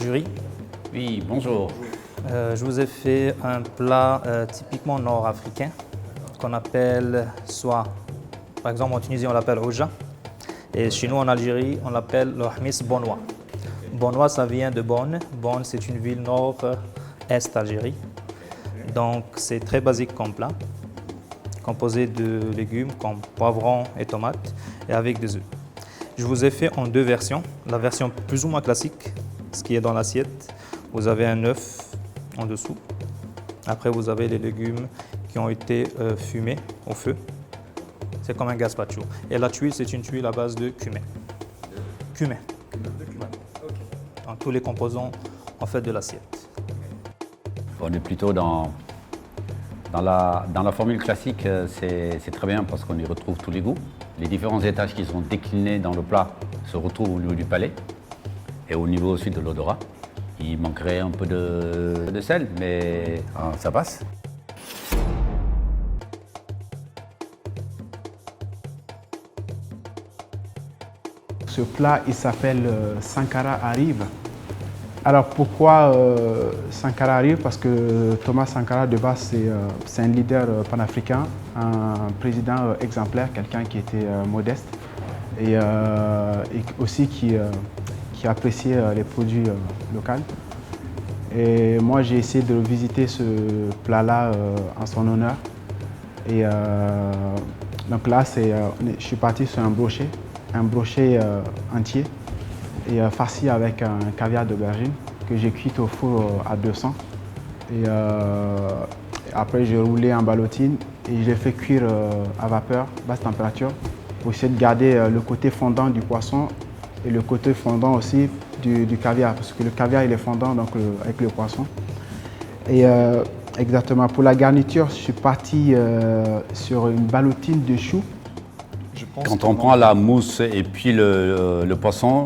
Jury, Oui, bonjour. je vous ai fait un plat typiquement nord-africain qu'on appelle soit, par exemple en Tunisie on l'appelle oja et chez nous en Algérie on l'appelle le hmis bonnois. Bonnois ça vient de Bonn, Bonn c'est une ville nord-est d'Algérie, donc c'est très basique comme plat, composé de légumes comme poivrons et tomates et avec des œufs. Je vous ai fait en deux versions, la version plus ou moins classique, ce qui est dans l'assiette. Vous avez un œuf en dessous. Après, vous avez les légumes qui ont été fumés au feu. C'est comme un gazpacho. Et la tuile, c'est une tuile à base de cumin. Cumin. Dans tous les composants en fait de l'assiette. On est plutôt dans la formule classique, c'est très bien parce qu'on y retrouve tous les goûts. Les différents étages qui sont déclinés dans le plat se retrouvent au niveau du palais et au niveau aussi de l'odorat. Il manquerait un peu de sel, mais ça passe. Ce plat, il s'appelle Sankara Arrive. Alors pourquoi Sankara Arrive? Parce que Thomas Sankara, de base, c'est un leader panafricain, un président exemplaire, quelqu'un qui était modeste et aussi qui appréciait les produits locaux. Et moi, j'ai essayé de visiter ce plat-là en son honneur. Et donc là, je suis parti sur un brochet entier et farci avec un caviar d'aubergine que j'ai cuit au four à 200. Et après, j'ai roulé en ballotine et je l'ai fait cuire à vapeur, basse température, pour essayer de garder le côté fondant du poisson et le côté fondant aussi du caviar, parce que le caviar il est fondant donc, avec le poisson. Et exactement, pour la garniture, je suis parti sur une ballotine de choux. Quand on prend la mousse et puis le poisson,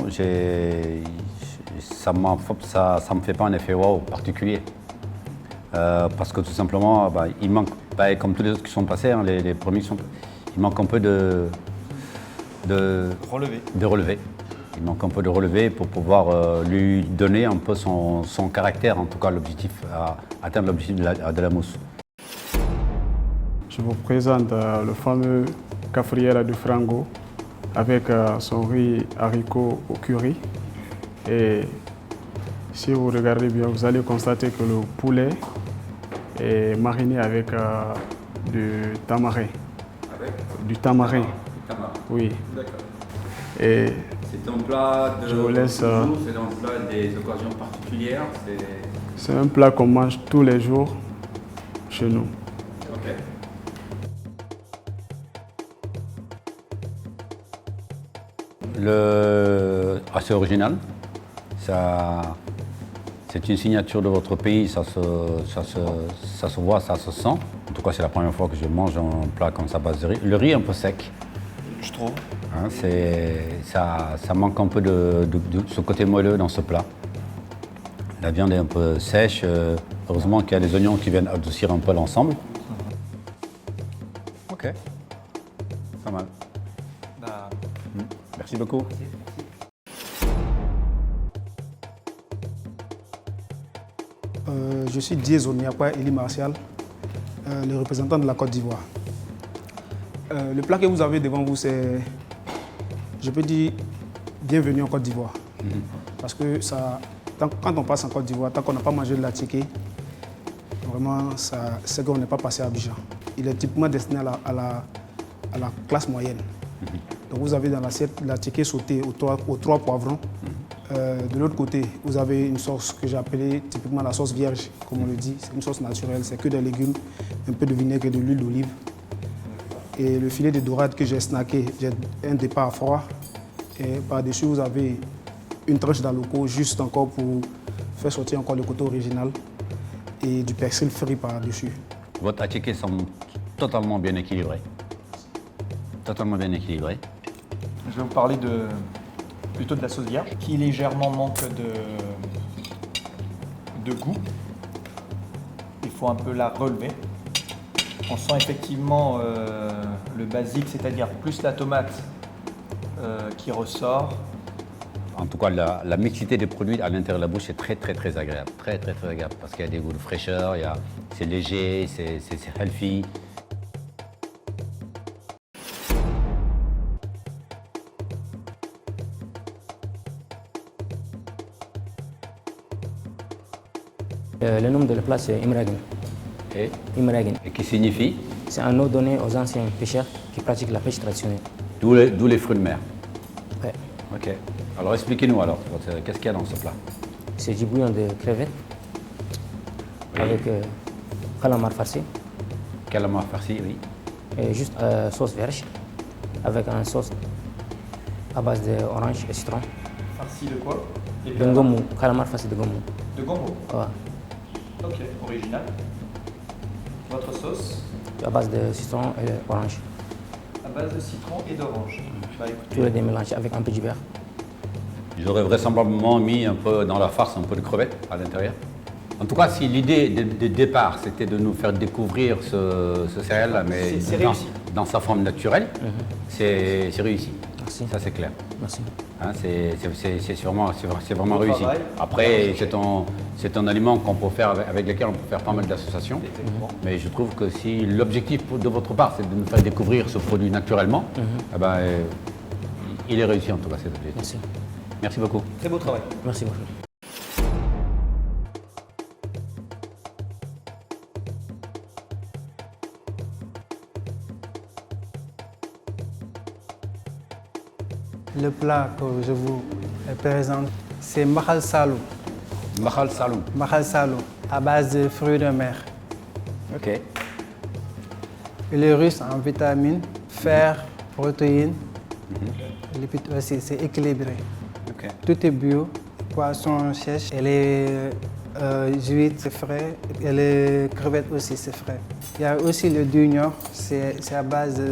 ça me fait pas un effet wow particulier. Parce que tout simplement, il manque, comme tous les autres qui sont passés, les premiers il manque un peu de relevé. Il manque un peu de relevé pour pouvoir lui donner un peu son caractère, en tout cas l'objectif, atteindre l'objectif de la mousse. Je vous présente le fameux cafriera de Frango avec son riz haricot au curry. Et si vous regardez bien, vous allez constater que le poulet est mariné avec du tamarin. Du tamarin. Oui. D'accord. Et C'est un plat de je vous laisse, c'est un plat des occasions particulières. c'est un plat qu'on mange tous les jours chez nous. Ok. Assez original. C'est une signature de votre pays, ça se voit, ça se sent. En tout cas, c'est la première fois que je mange un plat comme ça, base de riz. Le riz est un peu sec. Je trouve. Hein, ça manque un peu de ce côté moelleux dans ce plat. La viande est un peu sèche. Heureusement qu'il y a les oignons qui viennent adoucir un peu l'ensemble. Ok, pas mal. Merci beaucoup. Je suis Diez Oniakwa Eli Martial, le représentant de la Côte d'Ivoire. Le plat que vous avez devant vous, c'est, je peux dire, bienvenue en Côte d'Ivoire. Parce que quand on passe en Côte d'Ivoire, tant qu'on n'a pas mangé de la tické, vraiment, c'est qu'on n'est pas passé à Abidjan. Il est typiquement destiné à la classe moyenne. Donc vous avez dans l'assiette la tické sautée aux trois poivrons. De l'autre côté, vous avez une sauce que j'ai appelée typiquement la sauce vierge, comme on le dit. C'est une sauce naturelle, c'est que des légumes, un peu de vinaigre et de l'huile d'olive. Et le filet de dorade que j'ai snacké, j'ai un départ froid. Et par-dessus, vous avez une tranche d'aloco juste encore pour faire sortir encore le côté original. Et du persil frit par-dessus. Votre attiqué semble totalement bien équilibré. Totalement bien équilibré. Je vais vous parler plutôt de la sauce vierge, qui légèrement manque de goût. Il faut un peu la relever. On sent effectivement le basique, c'est-à-dire plus la tomate qui ressort. En tout cas, la mixité des produits à l'intérieur de la bouche est très agréable. Très agréable. Parce qu'il y a des goûts de fraîcheur, c'est léger, c'est healthy. Le nom de la place c'est Imragen. Et Imragen. qui signifie C'est un nom donné aux anciens pêcheurs qui pratiquent la pêche traditionnelle. d'où les fruits de mer. Ouais. Ok. Alors expliquez-nous alors, qu'est-ce qu'il y a dans ce plat? C'est du bouillon de crevettes avec calamar farci Calamar farci, oui. et juste sauce vierge avec une sauce à base d'orange et citron. Farci de quoi? De gomu, calamar farci de gomu. De gombo. Ouais. Ok, original. Votre sauce À base de citron et d'orange. à base de citron et d'orange. Bah Tout le écoutez, démélange avec un peu de beurre. Ils auraient vraisemblablement mis un peu dans la farce un peu de crevettes à l'intérieur. En tout cas, si l'idée de départ, c'était de nous faire découvrir ce céréale-là, mais C'est réussi. dans sa forme naturelle, c'est réussi. Merci. Ça, c'est clair. Merci. Hein, c'est vraiment Beau réussi. travail. Après, c'est un aliment qu'on peut faire avec lequel on peut faire pas mal d'associations. effectivement. Mais je trouve que si l'objectif de votre part, c'est de nous faire découvrir ce produit naturellement, eh ben, il est réussi en tout cas cet objectif. Merci. Merci beaucoup. Très beau travail. Merci beaucoup. Le plat que je vous présente, c'est mahal salou. Mahal Salou. Mahal salou, à base de fruits de mer. Ok. Il est riche en vitamines, fer, protéines. Lipides aussi, c'est équilibré. Ok. Tout est bio, poisson sèche, et les huîtres, c'est frais, et les crevettes aussi, c'est frais. Il y a aussi le dugnon, c'est à base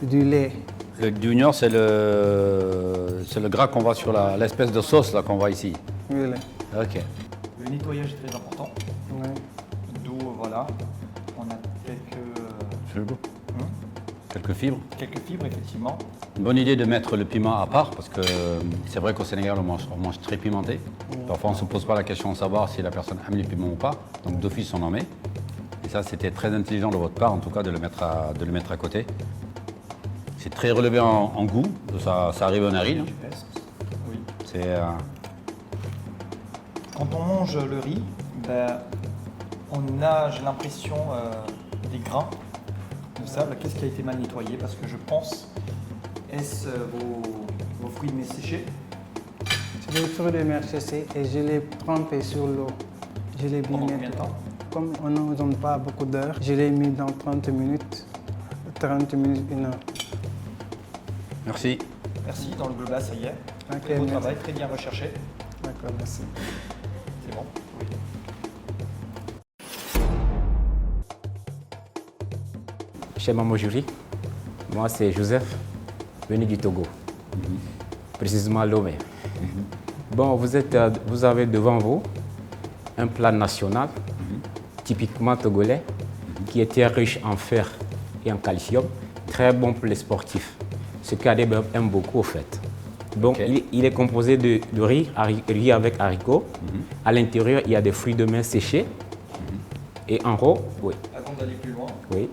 du lait. Le dugnon, c'est le gras qu'on voit sur l'espèce de sauce là qu'on voit ici. Oui, lait. Ok. Le nettoyage est très important. Oui. D'où, voilà, on a Quelques fibres. quelques fibres, effectivement. Une bonne idée de mettre le piment à part parce que c'est vrai qu'au Sénégal on mange très pimenté. Parfois on ne se pose pas la question de savoir si la personne aime les piments ou pas. Donc d'office on en met. Et ça c'était très intelligent de votre part en tout cas de le mettre à côté. C'est très relevé en goût. Ça arrive au narine. Oui. C'est Quand on mange le riz, ben, on a, j'ai l'impression, des grains de sable. Qu'est-ce qui a été mal nettoyé? Parce que je pense, est-ce vos fruits de mer séchés? C'est des fruits de mer séchés et je les trempé sur l'eau. Je l'ai bien Pendant combien de nettoyé. temps? Comme on n'en donne pas beaucoup d'heures, je l'ai mis dans 30 minutes, 1 heure. Merci. Merci, dans le global, ça y est. Ok, Très beau merci. travail, très bien recherché. D'accord, merci. C'est bon? Oui. Chez Mamojuri, moi c'est Joseph, venu du Togo, précisément Lomé. Bon, vous avez devant vous un plat national, typiquement togolais, qui est très riche en fer et en calcium, très bon pour les sportifs, ce qu'Adeb aime beaucoup au fait. Donc Ok. il est composé de riz avec haricots. À l'intérieur, il y a des fruits de mer séchés. Et en haut, oui, Avant d'aller plus loin, oui.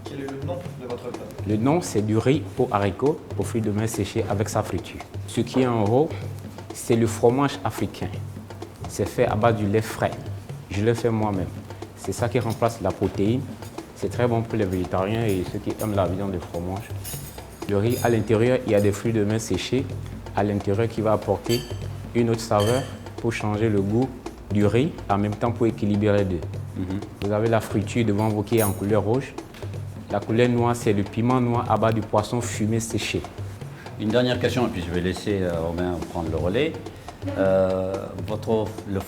quel est le nom de votre plat? Le nom, c'est du riz aux haricots, aux fruits de mer séchés avec sa friture. Ce qui est en haut, c'est le fromage africain. C'est fait à base du lait frais. Je le fais moi-même. C'est ça qui remplace la protéine. C'est très bon pour les végétariens et ceux qui aiment la viande de fromage. Le riz, à l'intérieur, il y a des fruits de mer séchés. À l'intérieur, qui va apporter une autre saveur pour changer le goût du riz, en même temps pour équilibrer les deux. Vous avez la friture devant vous qui est en couleur rouge. La couleur noire, c'est le piment noir à base du poisson fumé séché. Une dernière question et puis je vais laisser Romain prendre le relais. Le